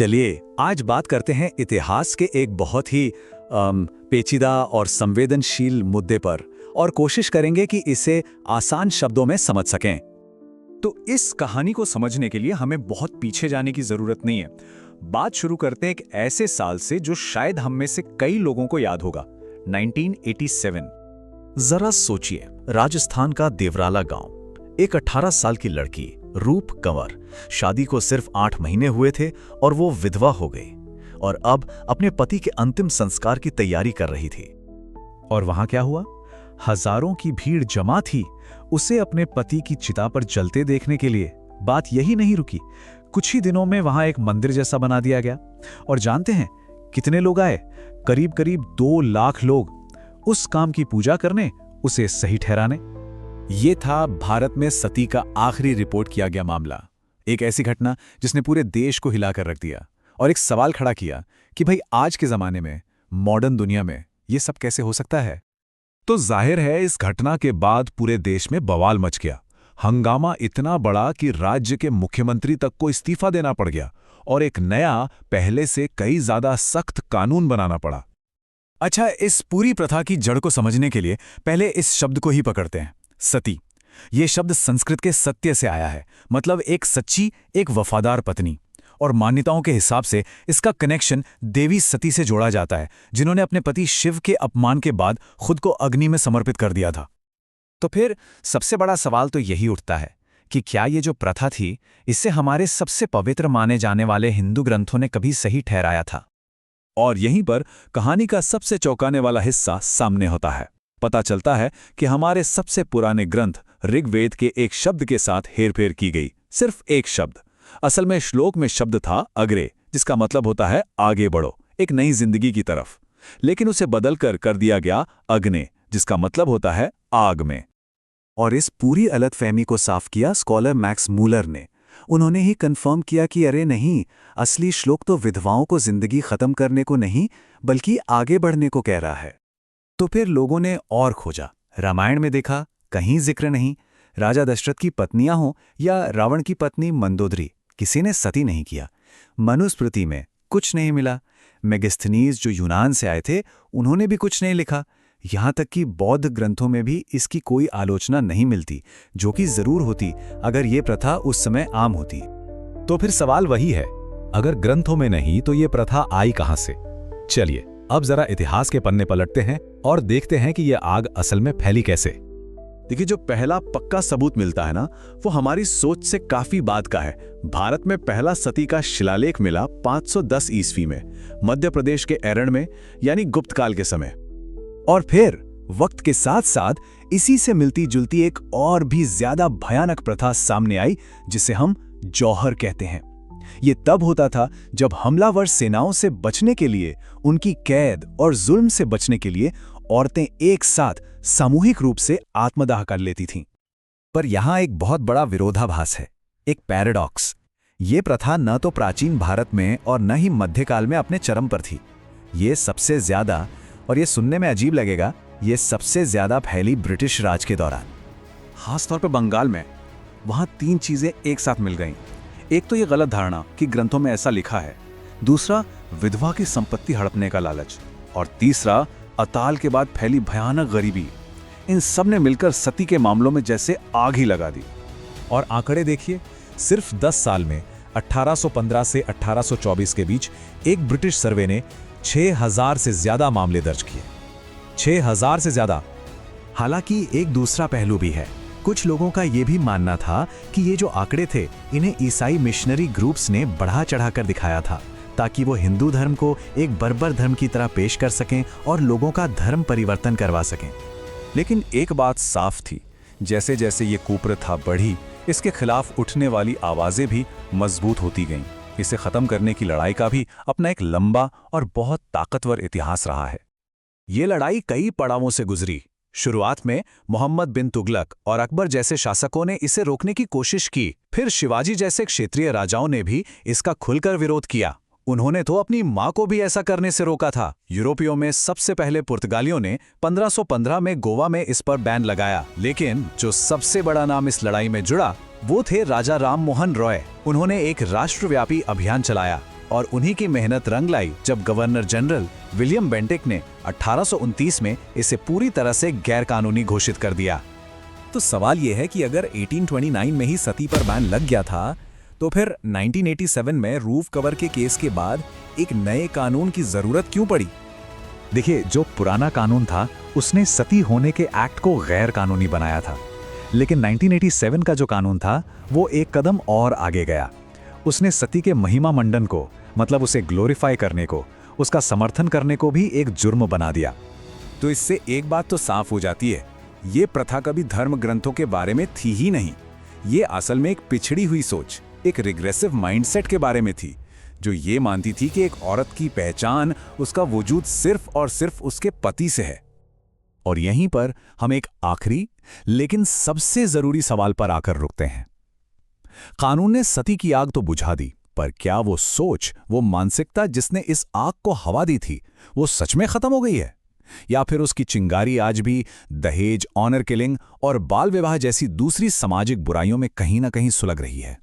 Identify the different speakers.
Speaker 1: चलिए आज बात करते हैं इतिहास के एक बहुत ही पेचीदा और संवेदनशील मुद्दे पर और कोशिश करेंगे कि इसे आसान शब्दों में समझ सकें।
Speaker 2: तो इस कहानी को समझने के लिए हमें बहुत पीछे जाने की जरूरत नहीं है। बात शुरू करते हैं एक ऐसे साल से जो शायद हम में से कई लोगों को याद होगा, 1987।
Speaker 3: जरा सोचिए, राजस्थान का देवराला गांव, एक 18 साल की लड़की रूप कंवर, शादी को सिर्फ 8 महीने हुए थे और वो विधवा हो गई और अब अपने पति के अंतिम संस्कार की तैयारी कर रही थी।
Speaker 2: और वहां क्या हुआ? हजारों की भीड़ जमा थी उसे अपने पति की चिता पर जलते देखने के लिए। बात यही नहीं रुकी, कुछ ही दिनों में वहां एक मंदिर जैसा बना दिया गया। और जानते हैं कितने लोग आए? करीब करीब 2 लाख लोग उस काम की पूजा करने, उसे सही ठहराने।
Speaker 1: ये था भारत में सती का आखिरी रिपोर्ट किया गया मामला। एक ऐसी घटना जिसने पूरे देश को हिलाकर रख दिया और एक सवाल खड़ा किया कि भाई आज के जमाने में, मॉडर्न दुनिया में ये सब कैसे हो सकता है।
Speaker 4: तो जाहिर है इस घटना के बाद पूरे देश में बवाल मच गया। हंगामा इतना बड़ा कि राज्य के मुख्यमंत्री तक को इस्तीफा देना पड़ गया और एक नया, पहले से कई ज्यादा सख्त कानून बनाना पड़ा।
Speaker 1: अच्छा, इस पूरी प्रथा की जड़ को समझने के लिए पहले इस शब्द को ही पकड़ते हैं, सती। ये शब्द संस्कृत के सत्य से आया है, मतलब एक सच्ची, एक वफादार पत्नी। और मान्यताओं के हिसाब से इसका कनेक्शन देवी सती से जोड़ा जाता है, जिन्होंने अपने पति शिव के अपमान के बाद खुद को अग्नि में समर्पित कर दिया था। तो फिर सबसे बड़ा सवाल तो यही उठता है कि क्या ये जो प्रथा थी, इससे हमारे सबसे पवित्र माने जाने वाले हिंदू ग्रंथों ने कभी सही ठहराया था?
Speaker 4: और यहीं पर कहानी का सबसे चौंकाने वाला हिस्सा सामने होता है। पता चलता है कि हमारे सबसे पुराने ग्रंथ ऋग्वेद के एक शब्द के साथ हेरफेर की गई। सिर्फ एक शब्द। असल में श्लोक में शब्द था अग्रे, जिसका मतलब होता है आगे बढ़ो, एक नई जिंदगी की तरफ। लेकिन उसे बदलकर कर दिया गया अग्ने, जिसका मतलब होता है आग में।
Speaker 1: और इस पूरी गलतफहमी को साफ किया स्कॉलर मैक्स मूलर ने। उन्होंने ही कंफर्म किया कि अरे नहीं, असली श्लोक तो विधवाओं को जिंदगी खत्म करने को नहीं, बल्कि आगे बढ़ने को कह रहा है। तो फिर लोगों ने और खोजा, रामायण में देखा, कहीं जिक्र नहीं। राजा दशरथ की पत्नियां हों या रावण की पत्नी मंदोदरी, किसी ने सती नहीं किया। मनुस्मृति में कुछ नहीं मिला। मेगस्थनीज जो यूनान से आए थे, उन्होंने भी कुछ नहीं लिखा। यहां तक कि बौद्ध ग्रंथों में भी इसकी कोई आलोचना नहीं मिलती, जो कि जरूर होती अगर ये प्रथा उस समय आम होती।
Speaker 4: तो फिर सवाल वही है, अगर ग्रंथों में नहीं तो ये प्रथा आई कहां से? चलिए अब जरा इतिहास के पन्ने पलटते हैं और देखते हैं कि यह आग असल में फैली कैसे।
Speaker 1: देखिए, जो पहला पक्का सबूत मिलता है ना, वो हमारी सोच से काफी बाद का है। भारत में पहला सती का शिलालेख मिला 510 ईस्वी में, मध्य प्रदेश के एरण में, यानी गुप्त काल के समय। और फिर वक्त के साथ साथ इसी से मिलती जुलती एक और भी ज्यादा भयानक प्रथा सामने आई, जिसे हम जौहर कहते हैं। ये तब होता था जब हमलावर सेनाओं से बचने के लिए, उनकी कैद और जुल्म से बचने के लिए औरतें एक साथ सामूहिक रूप से आत्मदाह कर लेती थीं। पर यहां एक बहुत बड़ा विरोधाभास है, एक पैराडॉक्स। ये प्रथा न तो प्राचीन भारत में और न ही मध्यकाल में अपने चरम पर थी। ये सबसे ज्यादा, और ये सुनने में अजीब लगेगा, ये सबसे ज्यादा फैली ब्रिटिश राज के दौरान, खासतौर पर बंगाल में। वहां 3 चीजें एक साथ मिल गईं। एक तो ये गलत धारणा कि ग्रंथों में ऐसा लिखा है, दूसरा विधवा की संपत्ति हड़पने का लालच, और तीसरा अताल के बाद फैली भयानक गरीबी। इन सब ने मिलकर सती के मामलों में जैसे आग ही लगा दी।
Speaker 4: और आंकड़े देखिए, सिर्फ 10 साल में 1815 से 1824 के बीच एक ब्रिटिश सर्वे ने 6000 से ज्यादा मामले दर्ज किए। 6000 से ज्यादा।
Speaker 1: हालांकि एक दूसरा पहलू भी है। कुछ लोगों का यह भी मानना था कि ये जो आंकड़े थे, इन्हें ईसाई मिशनरी ग्रुप्स ने बढ़ा चढ़ाकर दिखाया था, ताकि वो हिंदू धर्म को एक बर्बर धर्म की तरह पेश कर सकें और लोगों का धर्म परिवर्तन करवा सकें।
Speaker 4: लेकिन एक बात साफ थी, जैसे जैसे ये कुप्रथा बढ़ी, इसके खिलाफ उठने वाली आवाजें भी मजबूत होती गईं। इसे खत्म करने की लड़ाई का भी अपना एक लंबा और बहुत ताकतवर इतिहास रहा है।
Speaker 1: ये लड़ाई कई पड़ावों से गुजरी। शुरुआत में मोहम्मद बिन तुगलक और अकबर जैसे शासकों ने इसे रोकने की कोशिश की। फिर शिवाजी जैसे क्षेत्रीय राजाओं ने भी इसका खुलकर विरोध किया। उन्होंने तो अपनी मां को भी ऐसा करने से रोका था। यूरोपियों में सबसे पहले पुर्तगालियों ने 1515 में गोवा में इस पर बैन लगाया। लेकिन जो सबसे बड़ा नाम इस लड़ाई में जुड़ा, वो थे राजा राम मोहन रॉय। उन्होंने एक राष्ट्रव्यापी अभियान चलाया। और उन्हीं की मेहनत रंग लाई जब गवर्नर जनरल विलियम बेंटिक ने 1829 में इसे पूरी तरह से गैरकानूनी घोषित कर दिया।
Speaker 4: तो सवाल यह है कि अगर 1829 में ही सती पर बैन लग गया था, तो फिर 1987 में रूफ कवर के केस के बाद एक नए कानून की जरूरत क्यों पड़ी?
Speaker 2: देखिए, जो पुराना कानून था उसने सती होने के एक्ट को गैर कानूनी बनाया था, लेकिन 1987 का जो कानून था वो एक कदम और आगे गया। उसने सती के महिमा मंडन को, मतलब उसे ग्लोरीफाई करने को, उसका समर्थन करने को भी एक जुर्म बना दिया।
Speaker 4: तो इससे एक बात तो साफ हो जाती है, ये प्रथा कभी धर्म ग्रंथों के बारे में थी ही नहीं। ये असल में एक पिछड़ी हुई सोच, एक रिग्रेसिव माइंडसेट के बारे में थी, जो ये मानती थी कि एक औरत की पहचान, उसका वजूद सिर्फ और सिर्फ उसके पति से है।
Speaker 1: और यहीं पर हम एक आखिरी लेकिन सबसे जरूरी सवाल पर आकर रुकते हैं। कानून ने सती की आग तो बुझा दी, पर क्या वो सोच, वो मानसिकता जिसने इस आग को हवा दी थी, वो सच में खत्म हो गई है? या फिर उसकी चिंगारी आज भी दहेज, ऑनर किलिंग और बाल विवाह जैसी दूसरी सामाजिक बुराइयों में कहीं ना कहीं सुलग रही है?